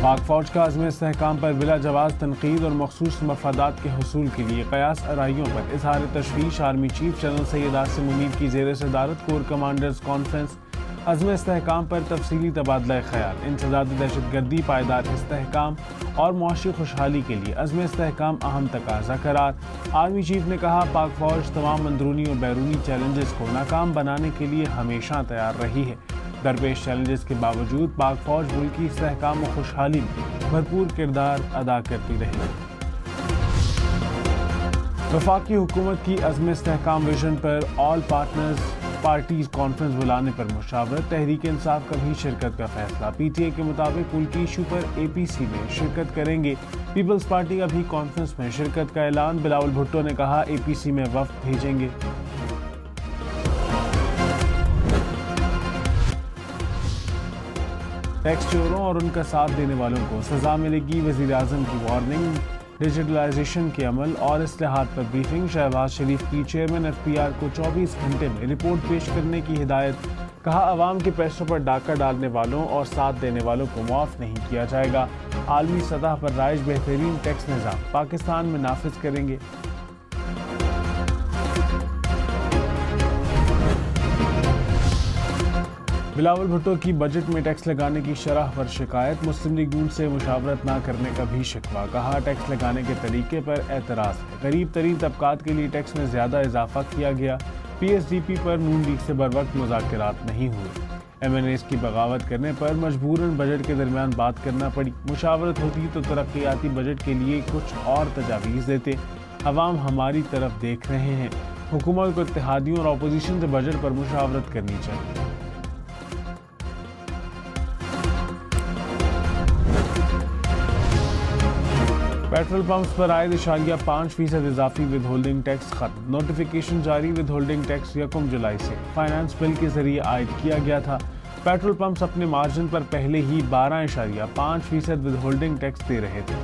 पाक फौज का अज़्म इस्तेहकाम पर बिला जवाज़ तनकीद और मखसूस मफादात के हसूल के लिए क़यास आराइयों पर इज़हार तशवीश। Army chief general Syed Asim Munir की ज़ेर सदारत कोर कमांडर्स कॉन्फ्रेंस। अज़्म इस्तेहकाम पर तफसीली तबादला ख्याल। इंसदाद दहशतगर्दी, पायदार इस्तेहकाम और मुआशी खुशहाली के लिए अज़्म इस्तेहकाम अहम तकाज़ा करार। आर्मी चीफ ने कहा, पाक फौज तमाम अंदरूनी और बैरूनी चैलेंजेस को नाकाम बनाने के लिए हमेशा तैयार रही है। दरपेश चैलेंजेस के बावजूद पाक फौज मुल्क की इस्तेहकाम और खुशहाली में भरपूर किरदार अदा करती रही। वफाकी हुकूमत की अज़्म इस्तेहकाम विजन पर ऑल पार्टीज कॉन्फ्रेंस बुलाने पर मुशावरत। तहरीक इंसाफ का भी शिरकत का फैसला। PTA के मुताबिक मुल्की इशू पर APC में शिरकत करेंगे। पीपल्स पार्टी का भी कॉन्फ्रेंस में शिरकत का ऐलान। बिलावल भुट्टो ने कहा, APC में वफ्द भेजेंगे। टैक्स चोरों और उनका साथ देने वालों को सजा मिलेगी। वज़ीर आज़म की वार्निंग। डिजिटलाइजेशन के अमल और इस्लाहात पर ब्रीफिंग। शहबाज शरीफ की चेयरमैन FPR को 24 घंटे में रिपोर्ट पेश करने की हिदायत। कहा, अवाम के पैसों पर डाका डालने वालों और साथ देने वालों को मुआफ नहीं किया जाएगा। आलमी सतह पर राइज बेहतरीन टैक्स निज़ाम पाकिस्तान में नाफिज करेंगे। बिलावल भुट्टो की बजट में टैक्स लगाने की शरह पर शिकायत। मुस्लिम लीग नून से मुशावरत न करने का भी शिकवा। कहा, टैक्स लगाने के तरीके पर एतराज़ है। गरीब तरीन तबकात के लिए टैक्स में ज़्यादा इजाफा किया गया। PSDP पर नून लीग से बरवक्त मुज़ाकरात नहीं हुए। MNAs की बगावत करने पर मजबूरन बजट के दरमियान बात करना पड़ी। मुशावरत होती तो तरक्याती बजट के लिए कुछ और तजावीज़ देते। अवाम हमारी तरफ देख रहे हैं। हुकूमत को इत्तेहादियों और अपोजिशन से बजट पर मुशावरत करनी चाहिए। पेट्रोल पंप्स पर आयद 5% इजाफी विद होल्डिंग टैक्स खत्म। नोटिफिकेशन जारी। विद होल्डिंग टैक्स 1 जुलाई से फाइनेंस बिल के जरिए आयद किया गया था। पेट्रोल पंप्स अपने मार्जिन पर पहले ही 12.5% विद होल्डिंग टैक्स दे रहे थे।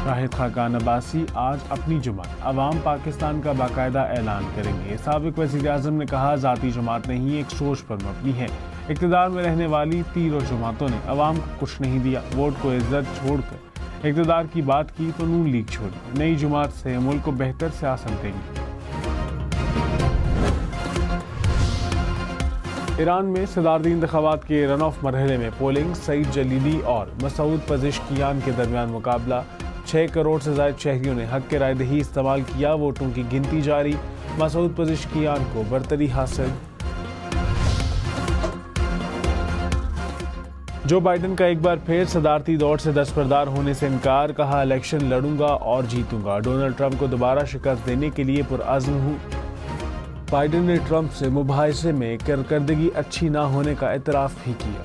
राहिद खाकान अब्बासी आज अपनी जुमात अवाम पाकिस्तान का बाकायदा ऐलान करेंगे। साबिक वज़ीर आज़म ने कहा, ज़ाती जुमात नहीं, एक सोच पर मबनी है। इक़्तिदार में रहने वाली तीनों जुमातों ने अवाम को कुछ नहीं दिया। वोट को इज्जत छोड़कर इक़्तिदार की बात की तो नून लीग छोड़ी। नई जुमात से मुल्क को बेहतर सियासत देंगी। ईरान में सदारती इंतखाबात के रन ऑफ मरहले में पोलिंग। सईद जलीली और मसूद पज़ेश्कियान के दरमियान मुकाबला। 6 करोड़ से ज़ायद शहरियों ने हक के राय दही इस्तेमाल किया। वोटों की गिनती जारी। मसूद पज़ेश्कियान को बरतरी हासिल। जो बाइडन का एक बार फिर सदारती दौड़ से दस्तबरदार होने से इनकार। कहा, इलेक्शन लड़ूंगा और जीतूंगा। डोनाल्ड ट्रंप को दोबारा शिकस्त देने के लिए पुरअज़्म हूँ। बाइडन ने ट्रंप से मुबाहिसे में कारकर्दगी अच्छी ना होने का एतराफ़ भी किया।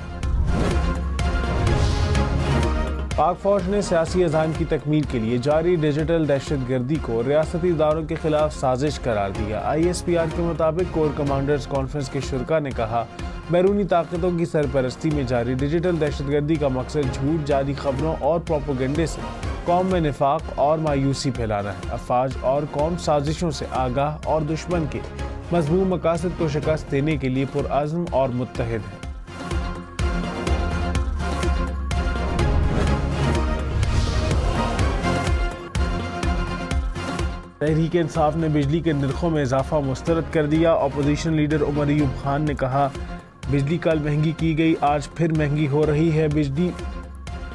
पाक फौज ने सियासी अज़ाइम की तकमील के लिए जारी डिजिटल दहशतगर्दी को रियासती इदारों के खिलाफ साजिश करार दिया। ISPR के मुताबिक कोर कमांडर्स कॉन्फ्रेंस के शुरका ने कहा, बैरूनी ताकतों की सरपरस्ती में जारी डिजिटल दहशतगर्दी का मकसद झूठ, जाली खबरों और प्रोपोगंडे से कौम में निफाक और मायूसी फैलाना है। अफवाज और कौम साजिशों से आगाह और दुश्मन के मज़मूम मकासद को शिकस्त देने के लिए पुरअज़्म और मुत्तहिद है। तहरीक इंसाफ ने बिजली के निर्खों में इजाफा मुस्तरद कर दिया। अपोजिशन लीडर उमर अयूब खान ने कहा, बिजली कल महंगी की गई, आज फिर महंगी हो रही है। बिजली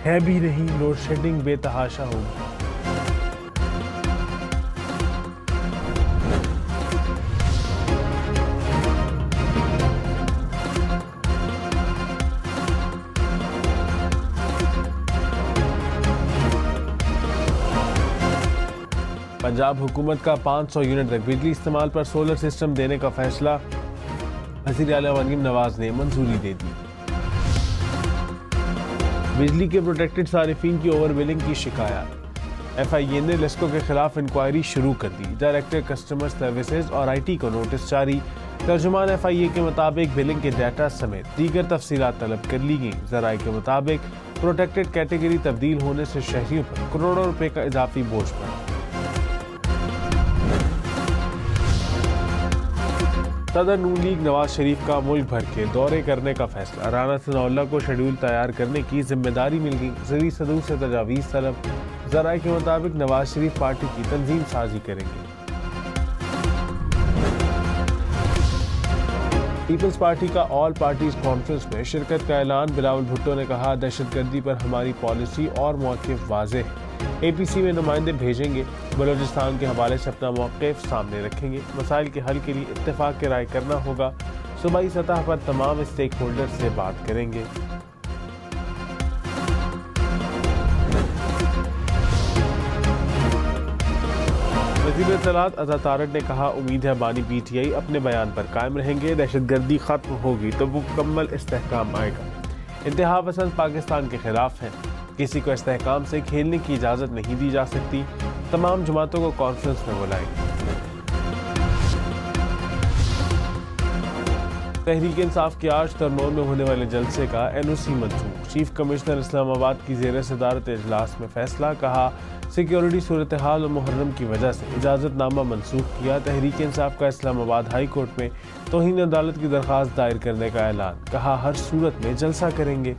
है भी नहीं, लोड शेडिंग बेतहाशा होगी। पंजाब हुकूमत का 500 यूनिट तक बिजली इस्तेमाल पर सोलर सिस्टम देने का फैसला। वज़ीर आला मरीम नवाज ने मंजूरी दे दी। बिजली के प्रोटेक्टेड सारिफीन की ओवर बिलिंग की शिकायत। FIA ने लेस्को के खिलाफ इंक्वायरी शुरू कर दी। डायरेक्टर कस्टमर सर्विसेज और IT को नोटिस जारी। तर्जुमान FIA के मुताबिक बिलिंग के डाटा समेत दीगर तफसीलात तलब कर ली गई। ज़राए के मुताबिक प्रोटेक्टेड कैटेगरी तब्दील होने से शहरियों पर करोड़ों रुपए का इजाफी बोझ पड़ा। सदर नून लीग नवाज शरीफ का मुल्क भर के दौरे करने का फैसला। राना सनाउल्लाह को शेड्यूल तैयार करने की जिम्मेदारी मिल गई। ज़री सदूर से तजावीज़ तलब। ज़राए के मुताबिक नवाज शरीफ पार्टी की तंजीम साजी करेंगे। पीपल्स पार्टी का ऑल पार्टीज कॉन्फ्रेंस में शिरकत का ऐलान। बिलावल भुट्टो ने कहा, दहशतगर्दी पर हमारी पॉलिसी और मौक़िफ़ वाज़ेह है। APC में नुमाइंदे भेजेंगे। बलोचिस्तान के हवाले से अपना मौक़िफ़ सामने रखेंगे। मसाइल के हल के लिए इत्तेफाक की राय करना होगा। सूबाई सतह पर तमाम स्टेक होल्डर से बात करेंगे। वज़ीर इत्तलात अता तारक ने कहा, उम्मीद है बानी PTI अपने बयान पर कायम रहेंगे। दहशतगर्दी खत्म होगी तो मुकम्मल इस्तेहकाम आएगा। इंतहा पसंद पाकिस्तान के खिलाफ है। किसी को इस्तेहकाम से खेलने की इजाज़त नहीं दी जा सकती। तमाम जमातों को कॉन्फ्रेंस में बुलाएंगे। तहरीक इंसाफ के आज तरनौल में होने वाले जलसे का NOC मंसूख। चीफ कमिश्नर इस्लामाबाद की ज़ेर सदारत इजलास में फैसला। कहा, सिक्योरिटी सूरत हाल और मुहर्रम की वजह से इजाज़तनामा मनसूख किया। तहरीक इंसाफ का इस्लामाबाद हाई कोर्ट में तौहीन अदालत की दरख्वास्त दायर करने का ऐलान। कहा, हर सूरत में जलसा करेंगे।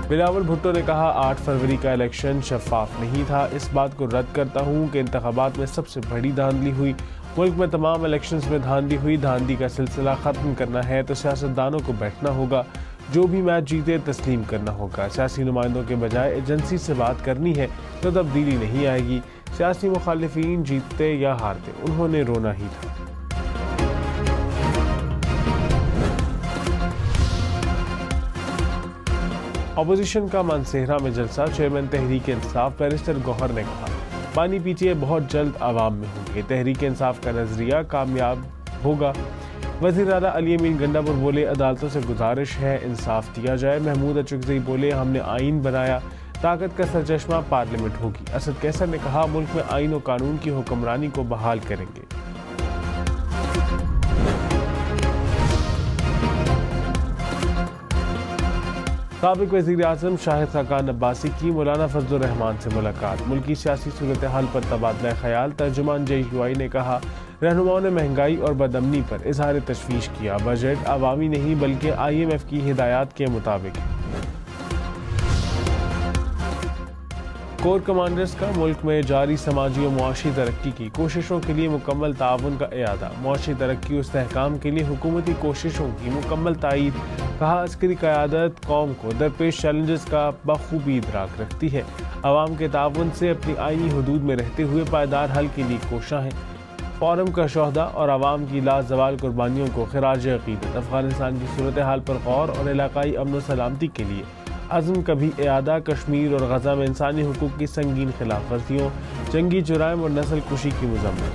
बिलावल भुट्टो ने कहा, 8 फरवरी का इलेक्शन शफाफ नहीं था। इस बात को रद्द करता हूँ कि इंतखाबात में सबसे बड़ी धांधली हुई। मुल्क में तमाम इलेक्शंस में धांधली हुई। धांधली का सिलसिला ख़त्म करना है तो सियासतदानों को बैठना होगा। जो भी मैच जीते तस्लीम करना होगा। सियासी नुमाइंदों के बजाय एजेंसी से बात करनी है तो तब्दीली नहीं आएगी। सियासी मुखालिफिन जीतते या हारते उन्होंने रोना ही था। अपोजिशन का मानसेहरा में जलसा। चेयरमैन तहरीक इंसाफ बैरिस्टर गौहर ने कहा, बानी PTI बहुत जल्द आवाम में होंगे। तहरीक इंसाफ का नजरिया कामयाब होगा। वज़ीर आला अली अमीन गंडापुर बोले, अदालतों से गुजारिश है इंसाफ दिया जाए। महमूद अचुकज़ई बोले, हमने आइन बनाया, ताकत का सरचश्मा पार्लियामेंट होगी। असद कैसर ने कहा, मुल्क में आइन और कानून की हुक्मरानी को बहाल करेंगे। साबिक वज़ीर आज़म शाहिद खाकान अब्बासी की मौलाना फजलुर रहमान से मुलाकात। मुल्की सियासी सूरत हाल पर तबादला ख्याल। तर्जुमान JUI ने कहा, रहनुमाओं ने महंगाई और बदअमनी पर इजहार तशवीश किया। बजट अवामी नहीं बल्कि IMF की हिदायत के मुताबिक है। कोर कमांडर्स का मुल्क में जारी समाजी और मुआशी तरक्की की कोशिशों के लिए मुकम्मल ताउन का इरादा। मुआशी तरक्की और इस्तेहकाम के लिए हुकूमती कोशिशों की मुकम्मल तायीद। कहा, अस्करी क़यादत कौम को दरपेश चैलेंजेस का बखूबी इदराक रखती है। अवाम के ताउन से अपनी आईनी हदूद में रहते हुए पायदार हल के लिए कोशां है। फोरम का शोहदा और अवाम की लाजवाल कुर्बानियों को खिराज अक़ीदत। अफगानिस्तान की सूरत हाल पर गौर और इलाकाई अमन सलामती के लिए अज़्म कभी इआदा। कश्मीर और गजा में इंसानी हुकूक की संगीन खिलाफ वर्जियों, जंगी जुराइम और नस्ल कुशी की मज़म्मत।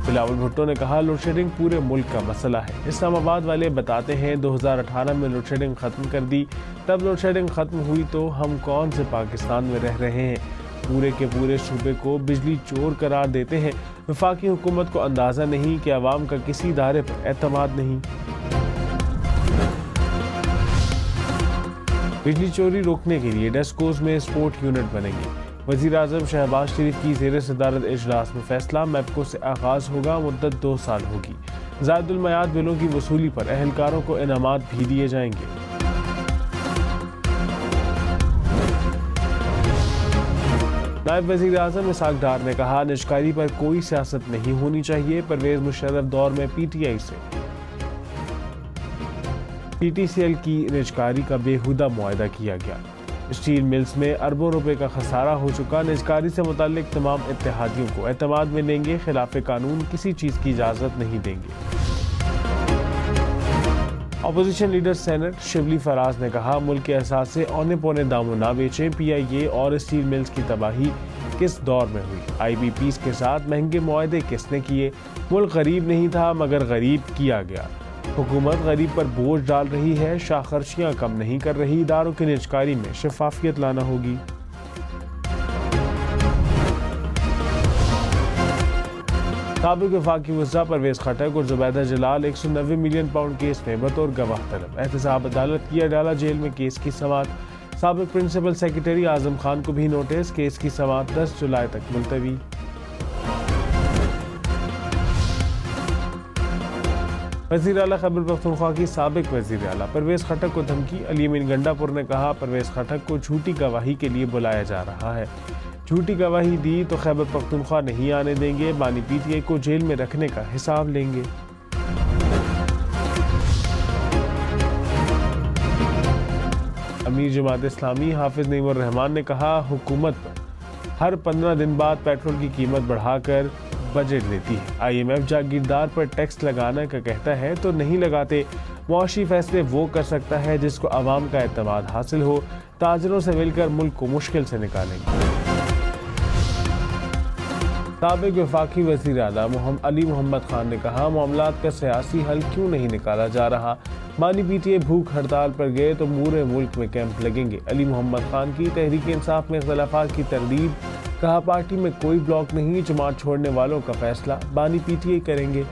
बिलावल भुट्टो ने कहा, लोडशेडिंग पूरे मुल्क का मसला है। इस्लामाबाद वाले बताते हैं 2018 में लोडशेडिंग ख़त्म कर दी। तब लोडशेडिंग ख़त्म हुई तो हम कौन से पाकिस्तान में रह रहे हैं। पूरे के पूरे सूबे को बिजली चोर करार देते हैं। वफाकी हुकूमत को अंदाज़ा नहीं कि अवाम का किसी इदारे पर एतमाद नहीं। बिजली चोरी रोकने के लिए डेस्कोज में स्पोर्ट यूनिट बनेंगे। वज़ीर आज़म शहबाज शरीफ की ज़ेर सदारत इजलास में फैसला। मैपको से आगाज़ होगा, मुद्दत 2 साल होगी। ज़ायदुल मयाद बिलों की वसूली पर अहलकारों को इनामात भी दिए जाएंगे। नायब वज़ीर आज़म इसहाक डार ने कहा, निजकारी पर कोई सियासत नहीं होनी चाहिए। परवेज़ मुशर्रफ दौर में PTI से PTCL की निजकारी का बेहुदा मुआहदा किया गया। स्टील मिल्स में अरबों रुपए का खसारा हो चुका। निजकारी से मुताल्लिक तमाम इत्तेहादियों को एतमाद में लेंगे। खिलाफ कानून किसी चीज़ की इजाज़त नहीं देंगे। अपोजिशन लीडर सेनेट शिवली फराज ने कहा, मुल्क के असासे औने पौने दामों ना बेचें। PIA और स्टील मिल्स की तबाही किस दौर में हुई। IBPs के साथ महंगे मुआहदे किसने किए। मुल्क गरीब नहीं था मगर गरीब किया गया। हुकूमत गरीब पर बोझ डाल रही है, शाखर्चियाँ कम नहीं कर रही। इदारों की निजकारी में शफाफियत लाना होगी। साबिक वफाकी वज़ीर परवेज़ खटक और जुबैदा जलाल 190 मिलियन पाउंड केस में बतौर गवाह तलब। एहतसाब अदालत किया डाला जेल में केस की समाअत। साबिक प्रिंसिपल सेक्रेटरी आजम खान को भी नोटिस, केस की समाअत 10 जुलाई तक मुलतवी। वज़ीर आला खैबर पख्तूनख्वा की साबिक वज़ीर आला परवेज़ खटक को धमकी। अली अमीन गंडापुर ने कहा, परवेज़ खटक को झूठी गवाही के लिए बुलाया जा रहा है। झूठी गवाही दी तो खैबर पख्तूनख्वा नहीं आने देंगे, बानी पीटीआई को जेल में रखने का हिसाब लेंगे। अमीर जमात इस्लामी हाफिज नईमुर रहमान ने कहा, हुकूमत हर 15 दिन बाद पेट्रोल की कीमत बढ़ाकर बजट देती है। IMF जागीरदार पर टैक्स लगाने का कहता है तो नहीं लगाते। मुआशी फैसले वो कर सकता है जिसको अवाम का एतमाद हासिल हो। ताजरों से मिलकर मुल्क को मुश्किल से निकालेंगे। साबिक वफाकी वज़ीर आला अली मोहम्मद खान ने कहा, मामलात का सियासी हल क्यों नहीं निकाला जा रहा। बानी पीटीआई भूख हड़ताल पर गए तो पूरे मुल्क में कैंप लगेंगे। अली मोहम्मद खान की तहरीक इंसाफ में इख्तिलाफात की तरदीद। कहा, पार्टी में कोई ब्लॉक नहीं, जमात छोड़ने वालों का फैसला बानी पीटीआई करेंगे।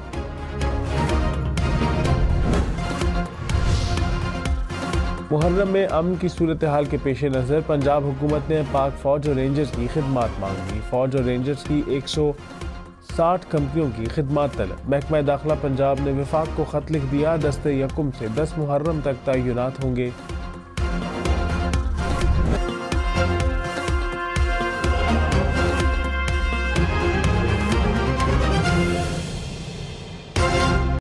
मुहर्रम में अमन की सूरत हाल के पेश नज़र पंजाब हुकूमत ने पाक फौज और रेंजर्स की खिदमात मांगी। फौज और रेंजर्स की 160 कंपनियों की खिदमात तलब। महकमा दाखिला पंजाब ने वफाक को खत लिख दिया, दस्ते यकुम से 10 मुहर्रम तक तय्युनात होंगे।